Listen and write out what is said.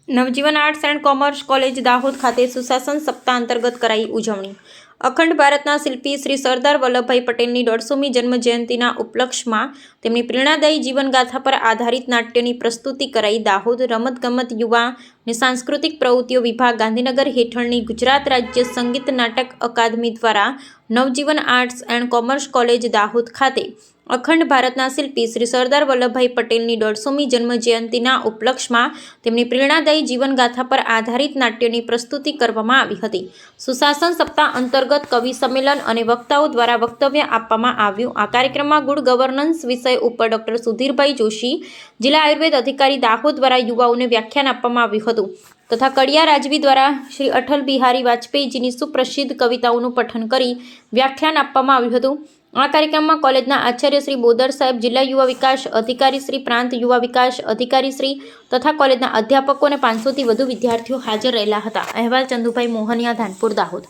Navjivan arts and commerce college Dahod ખાતે સુશાસન સપ્તાહ અંતર્ગત કરાઈ ઉજવણી। અખંડ ભારતના શિલ્પી શ્રી સરદાર વલ્લભભાઈ પટેલની 150મી જન્મ જયંતિના ઉપલક્ષમાં તેમની પ્રેરણાદાયી જીવનગાથા પર આધારિત નાટ્યની પ્રસ્તુતિ કરાઈ। દાહોદ રમતગમત યુવા અને સાંસ્કૃતિક પ્રવૃત્તિઓ વિભાગ ગાંધીનગર હેઠળની ગુજરાત રાજ્ય સંગીત નાટક અકાદમી દ્વારા Navjivan arts and commerce college Dahod ખાતે અખંડ ભારતના શિલ્પી શ્રી સરદાર વલ્લભભાઈ પટેલની 150મી જન્મ જયંતિના ઉપલક્ષમાં તેમની પ્રેરણાદાયી જીવનગાથા પર આધારિત નાટ્યની પ્રસ્તુતિ કરવામાં આવી હતી। સુશાસન સપ્તાહ અંતર્ગત કવિ સંમેલન અને વક્તાઓ દ્વારા વક્તવ્ય આપવામાં આવ્યું। આ કાર્યક્રમમાં ગુડ ગવર્નન્સ વિષય ઉપર ડોક્ટર સુધીરભાઈ જોશી, જિલ્લા આયુર્વેદ અધિકારી દાહોદ દ્વારા યુવાઓને વ્યાખ્યાન આપવામાં આવ્યું હતું તથા કડિયા રાજવી દ્વારા શ્રી અટલ બિહારી વાજપેયીજીની સુપ્રસિદ્ધ કવિતાઓનું પઠન કરી વ્યાખ્યાન આપવામાં આવ્યું હતું। આ કાર્યક્રમમાં કોલેજના આચાર્ય શ્રી બોદર સાહેબ, જિલ્લા યુવા વિકાસ અધિકારી શ્રી, પ્રાંત યુવા વિકાસ અધિકારી શ્રી તથા કોલેજના અધ્યાપકો અને 500થી વધુ વિદ્યાર્થીઓ હાજર રહેલા હતા। અહેવાલ ચંદુભાઈ મોહનિયા, ધાનપુર, દાહોદ।